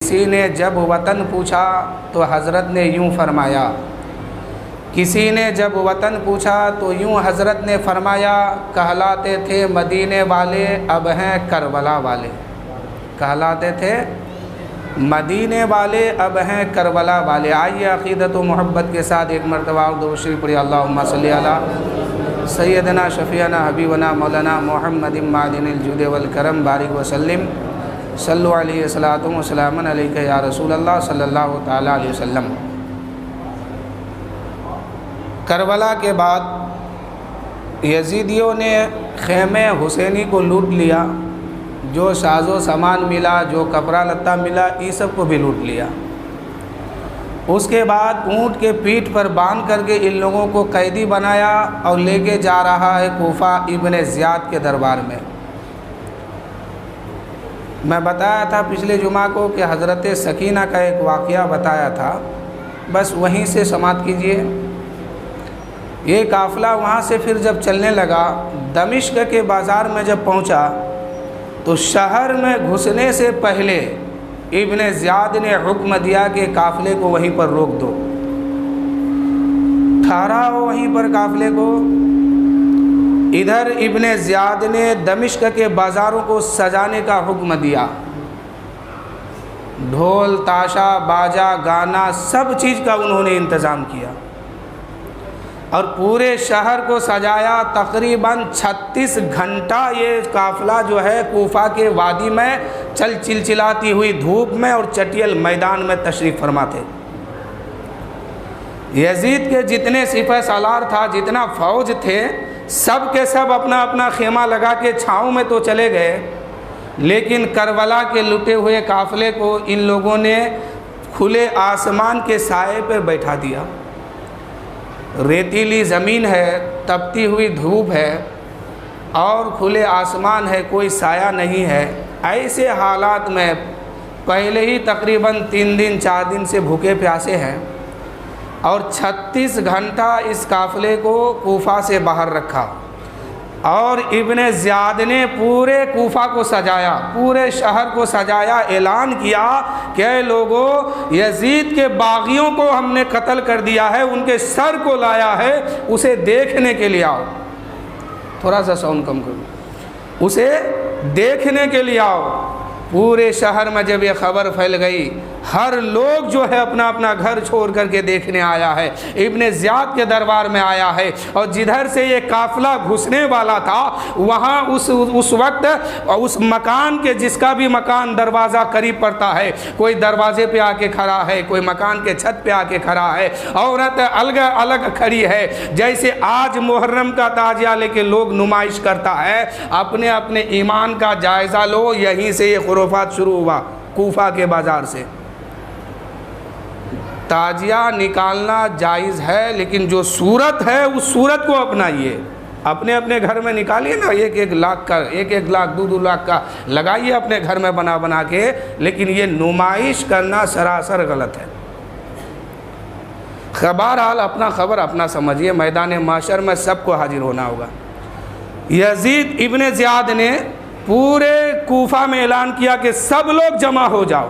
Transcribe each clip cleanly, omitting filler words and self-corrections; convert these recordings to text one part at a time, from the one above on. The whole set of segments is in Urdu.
کسی نے جب وطن پوچھا تو حضرت نے یوں فرمایا، کسی نے جب وطن پوچھا تو یوں حضرت نے فرمایا، کہلاتے تھے مدینے والے اب ہیں کربلا والے، کہلاتے تھے مدینے والے اب ہیں کربلا والے۔ آئیے عقیدت و محبت کے ساتھ ایک مرتبہ اور درود شریف پڑھیے، اللہم صلی علی سیدنا شفیعنا حبیبنا مولانا محمد معدن الجود والکرم بارک وسلم، صلو علیہ صلاۃ و سلام علیک یا رسول اللہ صلی اللہ تعالیٰ علیہ وسلم۔ کربلا کے بعد یزیدیوں نے خیمہ حسینی کو لوٹ لیا، جو ساز و سامان ملا، جو کپڑا لتا ملا، یہ سب کو بھی لوٹ لیا۔ اس کے بعد اونٹ کے پیٹھ پر باندھ کر کے ان لوگوں کو قیدی بنایا اور لے کے جا رہا ہے کوفہ ابن زیاد کے دربار میں۔ میں بتایا تھا پچھلے جمعہ کو کہ حضرت سکینہ کا ایک واقعہ بتایا تھا، بس وہیں سے سماعت کیجئے۔ یہ قافلہ وہاں سے پھر جب چلنے لگا، دمشق کے بازار میں جب پہنچا تو شہر میں گھسنے سے پہلے ابن زیاد نے حکم دیا کہ قافلے کو وہیں پر روک دو، ٹھہراؤ وہیں پر قافلے کو۔ ادھر ابن زیاد نے دمشق کے بازاروں کو سجانے کا حکم دیا، ڈھول تاشا باجا گانا سب چیز کا انہوں نے انتظام کیا اور پورے شہر کو سجایا۔ تقریباً 36 گھنٹہ یہ قافلہ جو ہے کوفہ کے وادی میں چلچلاتی ہوئی دھوپ میں اور چٹیل میدان میں تشریف فرما تھے۔ یزید کے جتنے سپہ سالار تھا، جتنا فوج تھے، سب کے سب اپنا اپنا خیمہ لگا کے چھاؤں میں تو چلے گئے، لیکن کربلا کے لٹے ہوئے قافلے کو ان لوگوں نے کھلے آسمان کے سائے پر بیٹھا دیا۔ ریتیلی زمین ہے، تپتی ہوئی دھوپ ہے اور کھلے آسمان ہے، کوئی سایہ نہیں ہے۔ ایسے حالات میں پہلے ہی تقریباً 3 دن 4 دن سے بھوکے پیاسے ہیں اور 36 گھنٹہ اس قافلے کو کوفہ سے باہر رکھا اور ابن زیاد نے پورے کوفہ کو سجایا، پورے شہر کو سجایا، اعلان کیا کہ اے لوگو، یزید کے باغیوں کو ہم نے قتل کر دیا ہے، ان کے سر کو لایا ہے، اسے دیکھنے کے لیے آؤ۔ تھوڑا سا ساؤنڈ کم کرو، اسے دیکھنے کے لیے آؤ۔ پورے شہر میں جب یہ خبر پھیل گئی، ہر لوگ جو ہے اپنا اپنا گھر چھوڑ کر کے دیکھنے آیا ہے، ابن زیاد کے دربار میں آیا ہے۔ اور جدھر سے یہ قافلہ گھسنے والا تھا، وہاں اس وقت اس مکان کے، جس کا بھی مکان دروازہ قریب پڑتا ہے، کوئی دروازے پہ آ کے کھڑا ہے، کوئی مکان کے چھت پہ آ کے کھڑا ہے، عورت الگ الگ کھڑی ہے۔ جیسے آج محرم کا تعزیہ لے کے لوگ نمائش کرتا ہے، اپنے اپنے ایمان کا جائزہ لو۔ یہیں سے یہ خرافات شروع ہوا، کوفہ کے بازار سے۔ تعزیہ نکالنا جائز ہے، لیکن جو صورت ہے اس صورت کو اپنائیے۔ اپنے اپنے گھر میں نکالیے نا، 1 لاکھ کا، 1 لاکھ 2 لاکھ کا لگائیے اپنے گھر میں بنا کے، لیکن یہ نمائش کرنا سراسر غلط ہے۔ بہرحال اپنا خبر اپنا سمجھیے، میدان معاشر میں سب کو حاضر ہونا ہوگا۔ یزید ابن زیاد نے پورے کوفہ میں اعلان کیا کہ سب لوگ جمع ہو جاؤ۔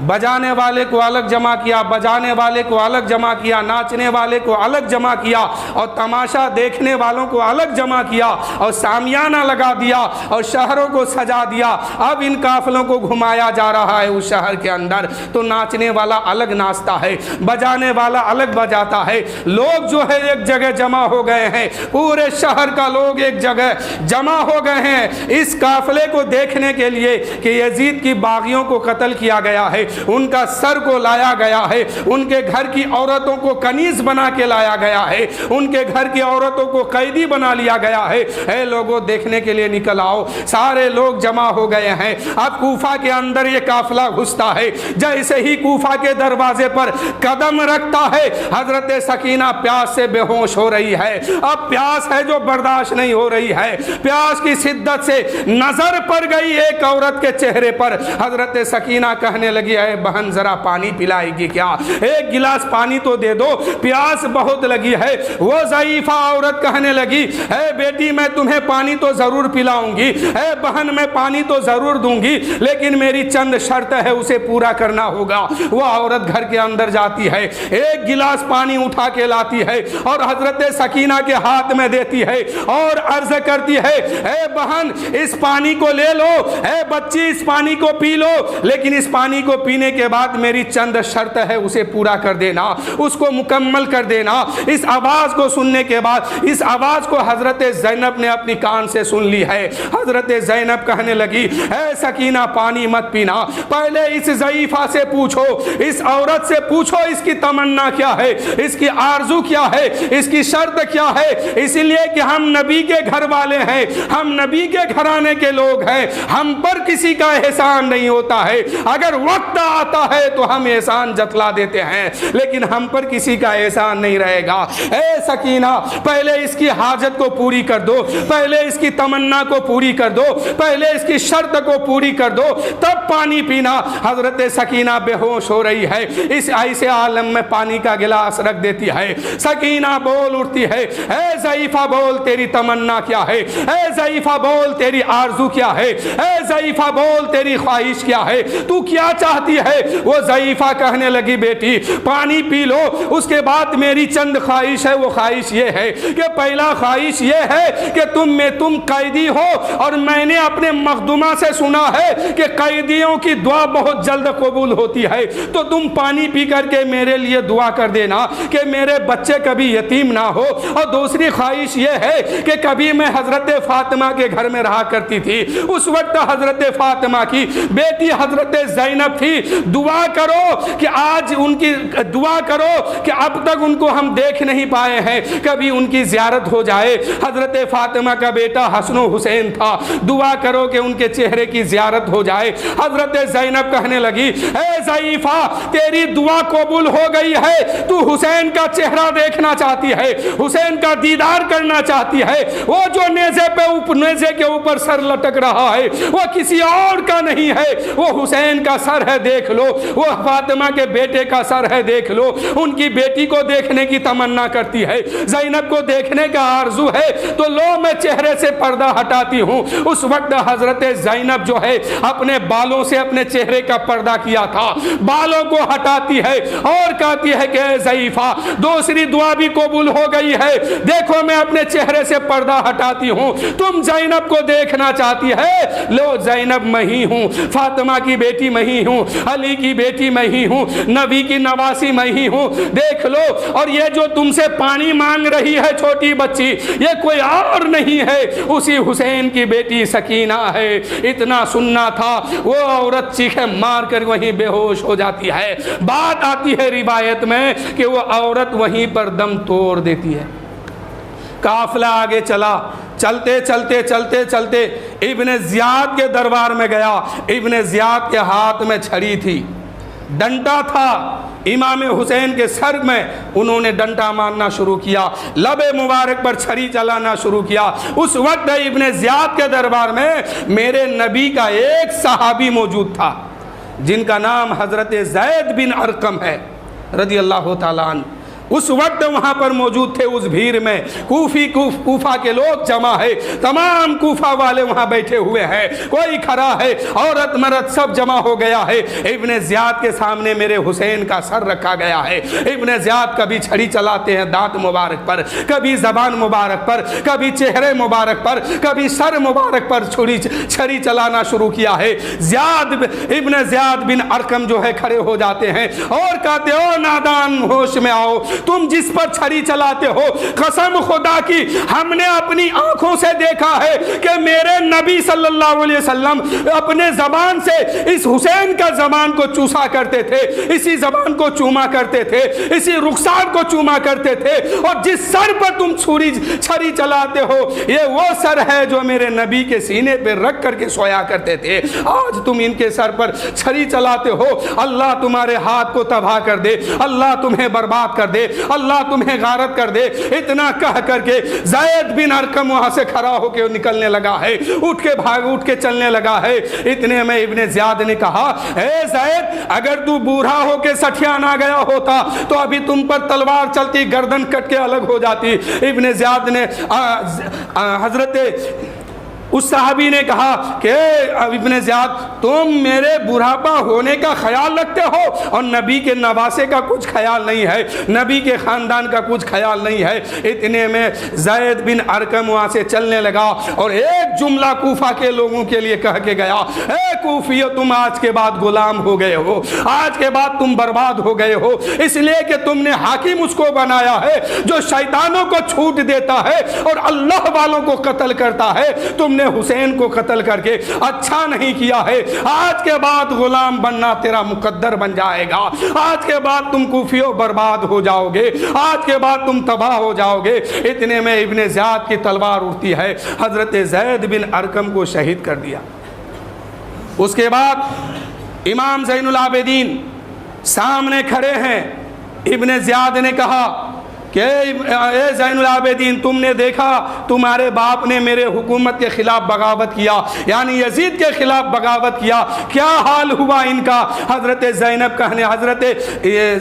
بجانے والے کو الگ جمع کیا، بجانے والے کو الگ جمع کیا، ناچنے والے کو الگ جمع کیا اور تماشا دیکھنے والوں کو الگ جمع کیا اور سامیانہ لگا دیا اور شہروں کو سجا دیا۔ اب ان قافلوں کو گھمایا جا رہا ہے اس شہر کے اندر، تو ناچنے والا الگ ناچتا ہے، بجانے والا الگ بجاتا ہے۔ لوگ جو ہے ایک جگہ جمع ہو گئے ہیں، پورے شہر کا لوگ ایک جگہ جمع ہو گئے ہیں اس قافلے کو دیکھنے کے لیے کہ یزید کی باغیوں کو قتل کیا گیا ہے، ان کا سر کو لایا گیا ہے، ان کے گھر کی عورتوں کو کنیز بنا کے لایا گیا ہے، ان کے گھر کی عورتوں کو قیدی بنا لیا گیا ہے۔ اے لوگوں، دیکھنے کے لیے نکل آؤ۔ سارے لوگ جمع ہو گئے ہیں۔ اب کوفہ کے اندر یہ قافلہ گھستا ہے، جیسے ہی کوفہ کے دروازے پر قدم رکھتا ہے، حضرت سکینہ پیاس سے بے ہوش ہو رہی ہے۔ اب پیاس ہے جو برداشت نہیں ہو رہی ہے، پیاس کی شدت سے نظر پڑ گئی ایک عورت کے چہرے پر۔ حضرت سکینہ کہنے لگی، اے بہن ذرا پانی پلائے گی کیا؟ ایک گلاس پانی تو دے دو، پیاس بہت لگی ہے۔ وہ ضعیفہ عورت کہنے لگی اے بیٹی میں تمہیں پانی تو ضرور پلاؤں گی، اے بہن میں پانی تو ضرور دوں گی، لیکن میری چند شرط ہے، اسے پورا کرنا ہوگا۔ وہ عورت گھر کے اندر جاتی ہے، ایک گلاس پانی اٹھا کے لاتی ہے اور حضرت سکینہ کے ہاتھ میں دیتی ہے اور عرض کرتی ہے اے بہن اس پانی کو لے لو، اے بچی اس پانی کو پی لو، لیکن اس پانی کو پینے کے بعد میری چند شرط ہے، اسے پورا کر دینا، اس کو مکمل کر دینا۔ اس آواز کو سننے کے بعد، اس آواز کو حضرت زینب نے اپنی کان سے سن لی ہے۔ حضرت زینب کہنے لگی اے سکینہ پانی مت پینا، پہلے اس ضعیفہ سے پوچھو، اس عورت سے پوچھو اس کی تمنا کیا ہے، اس کی آرزو کیا ہے، اس کی شرط کیا ہے، اس لیے کہ ہم نبی کے گھر والے ہیں، ہم نبی کے گھرانے کے لوگ ہیں، ہم پر کسی کا احسان نہیں ہوتا ہے، اگر وقت آتا ہے تو ہم احسان جتلا دیتے ہیں، لیکن ہم پر کسی کا احسان نہیں رہے گا۔ اے سکینہ پہلے اس کی حاجت کو پوری کر دو، پہلے اس کی تمنا کو پوری کر دو، پہلے اس کی شرط کو پوری کر دو، تب پانی پینا۔ حضرت سکینہ بے ہوش ہو رہی ہے، اس ایسے عالم میں پانی کا گلاس رکھ دیتی ہے۔ سکینہ بول اٹھتی ہے اے ضعیفہ بول تیری تمنا کیا ہے، اے ضعیفہ بول تیری آرزو کیا ہے، اے ضعیفہ بول تیری خواہش کیا ہے، تو کیا چاہتی ہے؟ وہ ضعیفہ کہنے لگی بیٹی پانی پی لو، اس کے بعد میری چند خواہش ہے، وہ خواہش یہ ہے کہ پہلا خواہش یہ ہے کہ تم قیدی ہو اور میں نے اپنے مخدومہ سے سنا ہے کہ قیدیوں کی دعا بہت جلد قبول ہوتی ہے، تو تم پانی پی کر کے میرے لیے دعا کر دینا کہ میرے بچے کبھی یتیم نہ ہو۔ اور دوسری خواہش یہ ہے کہ کبھی میں حضرت فاطمہ کے گھر میں رہا کرتی تھی، اس وقت حضرت فاطمہ کی بیٹی حضرت زینب تھی، دعا کرو کہ آج ان کی دعا کرو کہ اب تک ان کو ہم دیکھ نہیں پائے ہیں، کبھی ان کی زیارت ہو جائے۔ حضرت فاطمہ کا بیٹا حسن و حسین تھا، دعا کرو کہ ان کے چہرے کی زیارت ہو جائے۔ حضرت زینب کہنے لگی اے ضعیفہ تیری دعا قبول ہو گئی ہے، تو حسین کا چہرہ دیکھنا چاہتی ہے، حسین کا دیدار کرنا چاہتی ہے، وہ جو نیزے کے اوپر سر لٹک رہا ہے وہ کسی اور کا نہیں ہے، وہ حسین کا سر ہے، دیکھ لو، وہ فاطمہ کے بیٹے کا سر ہے، دیکھ لو۔ ان کی بیٹی کو دیکھنے کی تمنا کرتی ہے، زینب کو دیکھنے کا آرزو ہے، تو لو میں چہرے سے پردہ ہٹاتی ہوں۔ اس وقت حضرت زینب جو ہے اپنے بالوں سے اپنے چہرے کا پردہ کیا تھا، بالوں کو ہٹاتی ہے اور کہتی ہے کہ اے ضعیفہ دوسری دعا بھی قبول ہو گئی ہے، دیکھو میں اپنے چہرے سے پردہ ہٹاتی ہوں، تم زینب کو دیکھنا چاہتی ہے، لو زینب میں ہی ہوں، فاطمہ کی بیٹی میں ہی ہوں، علی کی بیٹی میں ہی ہوں، نبی کی نواسی میں ہی ہوں، دیکھ لو۔ اور یہ جو تم سے پانی مانگ رہی ہے چھوٹی بچی، یہ کوئی اور نہیں ہے، اسی حسین کی بیٹی سکینہ ہے۔ اتنا سننا تھا، وہ عورت چیخیں مار کر وہیں بے ہوش ہو جاتی ہے۔ بات آتی ہے روایت میں کہ وہ عورت وہیں پر دم توڑ دیتی ہے۔ قافلہ آگے چلا، چلتے چلتے چلتے چلتے ابن زیاد کے دربار میں گیا۔ ابن زیاد کے ہاتھ میں چھڑی تھی، ڈنڈا تھا، امام حسین کے سر میں انہوں نے ڈنڈا مارنا شروع کیا، لب مبارک پر چھری چلانا شروع کیا۔ اس وقت ابن زیاد کے دربار میں میرے نبی کا ایک صحابی موجود تھا جن کا نام حضرت زید بن ارقم ہے رضی اللہ تعالیٰ عنہ۔ اس وقت وہاں پر موجود تھے، اس بھیڑ میں کوفہ کے لوگ جمع ہے، تمام کوفہ والے وہاں بیٹھے ہوئے ہیں، کوئی کھڑا ہے، عورت مرد سب جمع ہو گیا ہے۔ ابن زیاد کے سامنے میرے حسین کا سر رکھا گیا ہے۔ ابن زیاد کبھی چھڑی چلاتے ہیں دانت مبارک پر، کبھی زبان مبارک پر، کبھی چہرے مبارک پر، کبھی سر مبارک پر چھڑی چلانا شروع کیا ہے۔ ابن زیاد بن ارقم جو ہے کھڑے ہو جاتے ہیں اور کہتے ہو نادان ہوش میں آؤ، تم جس پر چھری چلاتے ہو، قسم خدا کی ہم نے اپنی آنکھوں سے دیکھا ہے کہ میرے نبی صلی اللہ علیہ وسلم اپنے زبان سے اس حسین کا زبان کو چوسا کرتے تھے، اسی زبان کو چوما کرتے تھے، اسی رخسار کو چوما کرتے تھے، اور جس سر پر تم چھری چلاتے ہو یہ وہ سر ہے جو میرے نبی کے سینے پہ رکھ کر کے سویا کرتے تھے۔ آج تم ان کے سر پر چھری چلاتے ہو، اللہ تمہارے ہاتھ کو تباہ کر دے، اللہ تمہیں برباد کر دے۔ اللہ تمہیں غارت کر دے۔ اتنا کہہ کر کے زید بن ارقم وہاں سے کھڑا ہو کے نکلنے لگا ہے، اٹھ کے چلنے لگا ہے۔ اتنے میں ابن زیاد نے کہا اے زید، اگر تو بوڑھا ہو کے سٹھیا نہ گیا ہوتا تو ابھی تم پر تلوار چلتی، گردن کٹ کے الگ ہو جاتی۔ ابن زیاد نے حضرت اس صحابی نے کہا کہ ابن زیاد تم میرے بڑھاپا ہونے کا خیال رکھتے ہو اور نبی کے نواسے کا کچھ خیال نہیں ہے، نبی کے خاندان کا کچھ خیال نہیں ہے۔ اتنے میں زید بن ارقم وہاں سے چلنے لگا اور ایک جملہ کوفہ کے لوگوں کے لیے کہہ کے گیا، اے کوفیو، تم آج کے بعد غلام ہو گئے ہو، آج کے بعد تم برباد ہو گئے ہو، اس لیے کہ تم نے حاکم اس کو بنایا ہے جو شیطانوں کو چھوٹ دیتا ہے اور اللہ والوں کو قتل کرتا ہے۔ تم نے حسین کو قتل کر کے اچھا نہیں کیا ہے، آج کے بعد غلام بننا تیرا مقدر بن جائے گا، آج کے بعد تم کوفیوں برباد ہو جاؤ گے، آج کے بعد تم تباہ ہو جاؤ گے۔ اتنے میں ابن زیاد کی تلوار اٹھتی ہے، حضرت زید بن ارقم کو شہید کر دیا۔ اس کے بعد امام زین العابدین سامنے کھڑے ہیں۔ ابن زیاد نے کہا کہ اے زین العابدین، تم نے دیکھا تمہارے باپ نے میرے حکومت کے خلاف بغاوت کیا، یعنی یزید کے خلاف بغاوت کیا، کیا حال ہوا ان کا؟ حضرت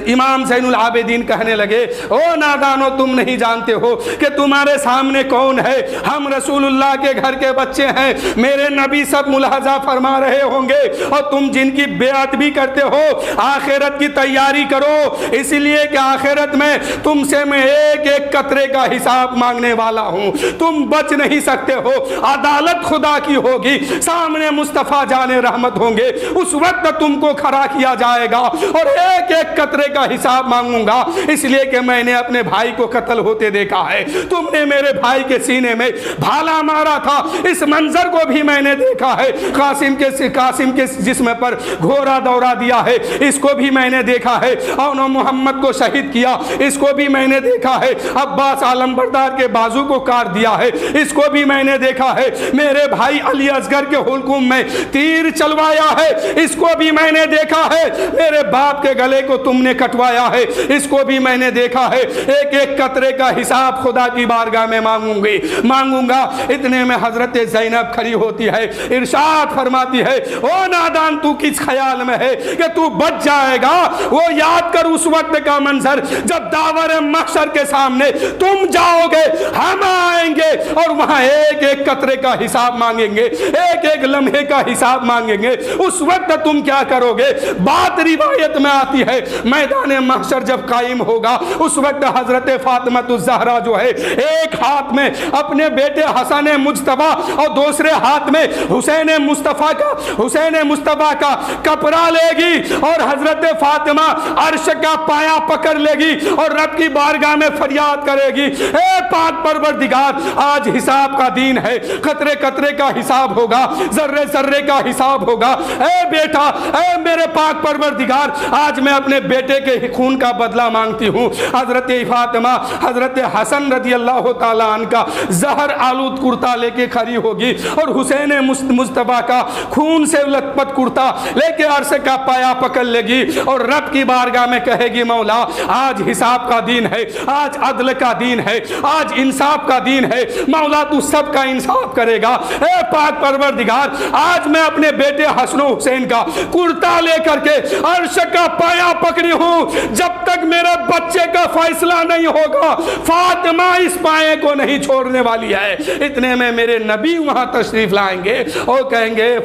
امام زین العابدین کہنے لگے، او نادانو، تم نہیں جانتے ہو کہ تمہارے سامنے کون ہے؟ ہم رسول اللہ کے گھر کے بچے ہیں، میرے نبی سب ملاحظہ فرما رہے ہوں گے اور تم جن کی بیعت بھی کرتے ہو، آخرت کی تیاری کرو، اس لیے کہ آخرت میں تم سے میں ایک ایک قطرے کا حساب مانگنے والا ہوں، تم بچ نہیں سکتے ہو، عدالت خدا کی ہوگی، سامنے مصطفیٰ جان رحمت ہوں گے، اس وقت تم کو کھڑا کیا جائے گا اور ایک ایک قطرے کا حساب مانگوں گا، اس لیے کہ میں نے اپنے بھائی کو قتل ہوتے دیکھا ہے، تم نے میرے بھائی کے سینے میں بھالا مارا تھا، اس منظر کو بھی میں نے دیکھا ہے، قاسم کے جسم پر گھوڑا دوڑا دیا ہے، اس کو بھی میں نے دیکھا ہے، اور محمد کو شہید کیا، اس کو بھی میں نے دیکھا ہے، عباس عالم بردار کے بازو کو کاٹ دیا ہے، اس کو بھی میں نے دیکھا ہے، میرے بھائی علی اصغر کے حلقوم میں تیر چلوایا ہے، اس کو بھی میں نے دیکھا ہے، میرے باپ کے گلے کو تم نے کٹوایا ہے، اس کو بھی میں نے دیکھا ہے، ایک ایک قطرے کا حساب خدا کی بارگاہ میں مانگوں گا۔ اتنے میں حضرت زینب کھڑی ہوتی ہے، ارشاد فرماتی ہے، او نادان، تو کس خیال میں ہے کہ تو بچ جائے گا؟ وہ یاد کر اس وقت کا منظر جب داور محشر کے سامنے تم جاؤ گے، ہم آئیں گے اور وہاں ایک ایک قطرے کا حساب مانگیں گے، ایک ایک لمحے کا حساب مانگیں گے، اس وقت تم کیا کرو گے؟ بات روایت میں آتی ہے، میدان محشر جب قائم ہوگا اس وقت حضرت فاطمہ الزہرا جو ہے ایک ہاتھ میں اپنے بیٹے حسن مجتبی اور دوسرے ہاتھ میں حسین مصطفیٰ کا کپڑا لے گی اور حضرت فاطمہ عرش کا پایا پکڑ لے گی اور رب کی بارگاہ میں فریاد کرے گی، اے پاک پروردگار، آج حساب کا دن ہے، قطرے قطرے کا حساب ہوگا، ذرے ذرے کا حساب ہوگا، اے بیٹا، اے میرے پاک پروردگار، آج میں اپنے بیٹے کے خون کا بدلہ مانگتی ہوں۔ حضرت فاطمہ حضرت حسن رضی اللہ تعالیٰ عنہ کا زہر آلود کرتا لے کے کھڑی ہوگی اور حسین مصطفیٰ کا خون سے لت پت کرتا لے کے عرش کا پایا پکڑ لے گی اور رب کی بارگاہ میں کہے گی، مولا، آج حساب کا دن ہے، آج عدل کا دن ہے، آج انصاف کا دن ہے، مولا تو سب کا انصاف کرے گا، اے پاک پروردگار، آج میں اپنے بیٹے حسن و حسین کا کرتا لے کر کے عرش کا پایا پکڑی ہوں، جب تک میرے بچے کا فیصلہ نہیں ہوگا فاطمہ اس پائے کو نہیں چھوڑنے والی ہے۔ اتنے میں میرے نبی وہاں تشریف لائیں گے اور کہیں گے، اے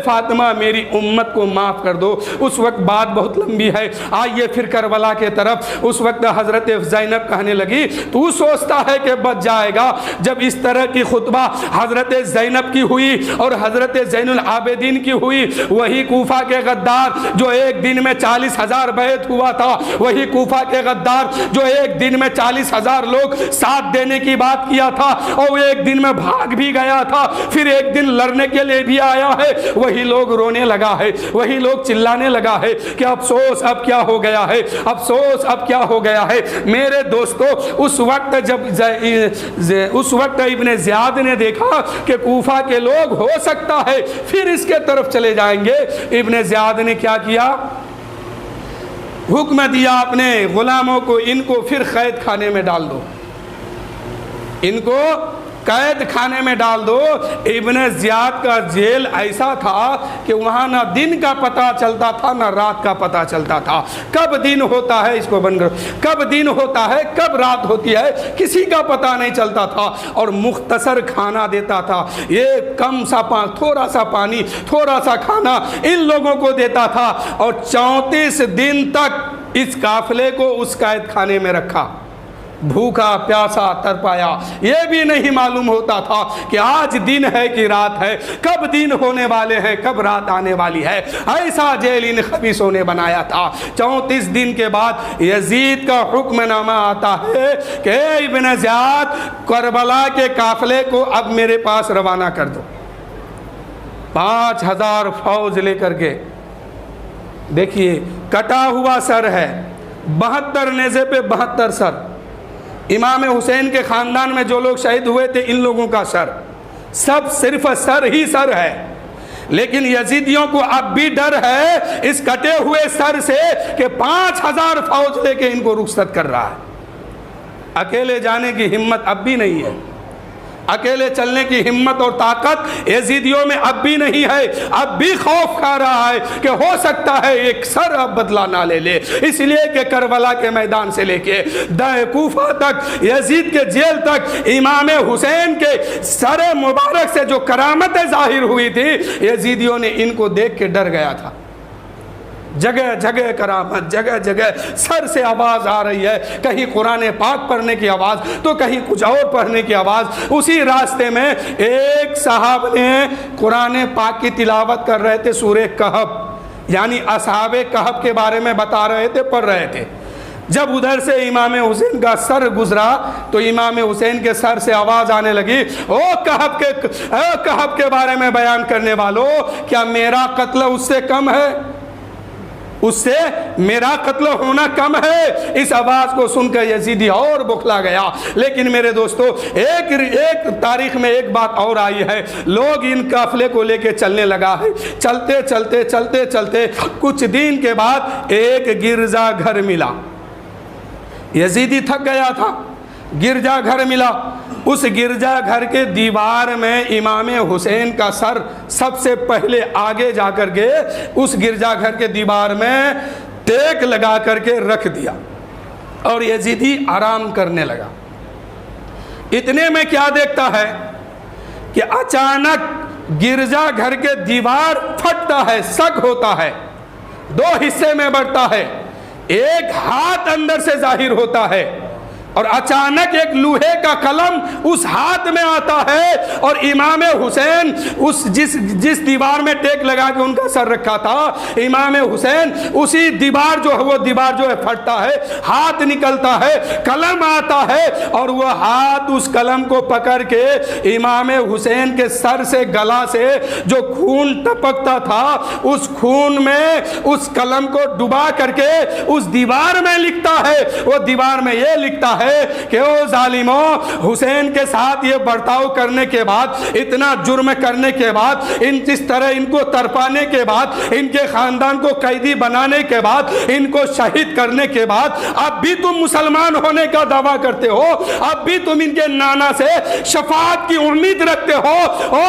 فاطمہ میری امت کو معاف کر دو۔ اس وقت بات بہت لمبی ہے، آئیے پھر کربلا کے طرف۔ اس وقت حضرت زینب کہنے لگی، تو سوچتا ہے کہ بچ جائے گا؟ جب اس طرح کی خطبہ حضرت زینب کی ہوئی اور حضرت زین العابدین کی ہوئی، وہی کوفہ کے غدار جو ایک دن میں 40,000 بیعت ہوا تھا، وہی کوفہ کے غدار جو ایک دن میں 40,000 لوگ ساتھ دینے کی بات کیا تھا اور وہ ایک دن میں بھاگ بھی گیا تھا، پھر ایک دن لڑنے کے لیے بھی آیا ہے، وہی لوگ رونے لگا ہے، وہی لوگ چلانے لگا ہے کہ افسوس اب کیا ہو گیا ہے، افسوس اب کیا ہو گیا ہے۔ میرے دوستو، اس وقت ابن زیاد نے دیکھا کہ کوفہ کے لوگ ہو سکتا ہے پھر اس کے طرف چلے جائیں گے، ابن زیاد نے کیا کیا؟ حکم دیا اپنے غلاموں کو ان کو پھر قید خانے میں ڈال دو، ان کو قید خانے میں ڈال دو۔ ابن زیاد کا جیل ایسا تھا کہ وہاں نہ دن کا پتہ چلتا تھا نہ رات کا پتہ چلتا تھا، کب دن ہوتا ہے اس کو بند کرو، کب دن ہوتا ہے کب رات ہوتی ہے کسی کا پتہ نہیں چلتا تھا، اور مختصر کھانا دیتا تھا، یہ کم سا تھوڑا سا پانی تھوڑا سا کھانا ان لوگوں کو دیتا تھا، اور 34 دن تک اس قافلے کو اس قید خانے میں رکھا، بھوکا پیاسا تڑپایا، یہ بھی نہیں معلوم ہوتا تھا کہ آج دن ہے کہ رات ہے، کب دن ہونے والے ہیں کب رات آنے والی ہے۔ ایسا جیل ان خبیثوں نے بنایا تھا۔ 34 دن کے بعد یزید کا حکم نامہ آتا ہے کہ اے ابن زیاد، کربلا کے قافلے کو اب میرے پاس روانہ کر دو۔ 5000 فوج لے کر کے، دیکھیے کٹا ہوا سر ہے، 72 نیزے پہ 72 سر، امام حسین کے خاندان میں جو لوگ شہید ہوئے تھے ان لوگوں کا سر، سب صرف سر ہی سر ہے، لیکن یزیدیوں کو اب بھی ڈر ہے اس کٹے ہوئے سر سے کہ 5000 فوج لے کے ان کو رخصت کر رہا ہے۔ اکیلے جانے کی ہمت اب بھی نہیں ہے، اکیلے چلنے کی ہمت اور طاقت یزیدیوں میں اب بھی نہیں ہے، اب بھی خوف کھا رہا ہے کہ ہو سکتا ہے ایک سر اب بدلہ نہ لے لے، اس لیے کہ کربلا کے میدان سے لے کے کوفہ تک، یزید کے جیل تک، امام حسین کے سر مبارک سے جو کرامتیں ظاہر ہوئی تھی، یزیدیوں نے ان کو دیکھ کے ڈر گیا تھا۔ جگہ جگہ کرامت، جگہ جگہ سر سے آواز آ رہی ہے، کہیں قرآن پاک پڑھنے کی آواز تو کہیں کچھ اور پڑھنے کی آواز۔ اسی راستے میں ایک صاحب نے قرآن پاک کی تلاوت کر رہے تھے، سورہ کہف، یعنی اصحاب کہف کے بارے میں بتا رہے تھے، پڑھ رہے تھے۔ جب ادھر سے امام حسین کا سر گزرا تو امام حسین کے سر سے آواز آنے لگی، او کہف کے بارے میں بیان کرنے والوں، کیا میرا قتل اس سے کم ہے؟ اس سے میرا قتل ہونا کم ہے؟ اس آواز کو سن کر یزیدی اور بکھلا گیا۔ لیکن میرے دوستو، ایک تاریخ میں ایک بات اور آئی ہے، لوگ ان قافلے کو لے کے چلنے لگا ہے، چلتے چلتے چلتے چلتے کچھ دن کے بعد ایک گرجا گھر ملا، یزیدی تھک گیا تھا، گرجا گھر ملا، اس گرجا گھر کے دیوار میں امام حسین کا سر سب سے پہلے آگے جا کر کے اس گرجا گھر کے دیوار میں ٹیک لگا کر کے رکھ دیا، اور یزیدی آرام کرنے لگا۔ اتنے میں کیا دیکھتا ہے کہ اچانک گرجا گھر کے دیوار پھٹتا ہے، سگ ہوتا ہے، 2 حصے میں بڑھتا ہے، ایک ہاتھ اندر سے ظاہر ہوتا ہے، اور اچانک ایک لوہے کا قلم اس ہاتھ میں آتا ہے، اور امام حسین جس دیوار میں ٹیک لگا کے ان کا سر رکھا تھا، امام حسین اسی دیوار جو ہے وہ دیوار جو ہے پھٹتا ہے، ہاتھ نکلتا ہے، قلم آتا ہے، اور وہ ہاتھ اس قلم کو پکڑ کے امام حسین کے سر سے گلا سے جو خون ٹپکتا تھا اس خون میں اس قلم کو ڈبا کر کے اس دیوار میں لکھتا ہے۔ وہ دیوار میں یہ لکھتا ہے کہ او ظالموں، حسین کے ساتھ یہ برتاؤ کرنے کے بعد، اتنا جرم کرنے کے بعد، اس طرح ان کو تڑپانے کے بعد، ان کے خاندان کو قیدی بنانے کے بعد، ان کو شہید کرنے کے بعد، اب بھی تم مسلمان ہونے کا دعویٰ کرتے ہو، اب بھی تم ان کے نانا سے شفاعت کی امید رکھتے ہو۔ او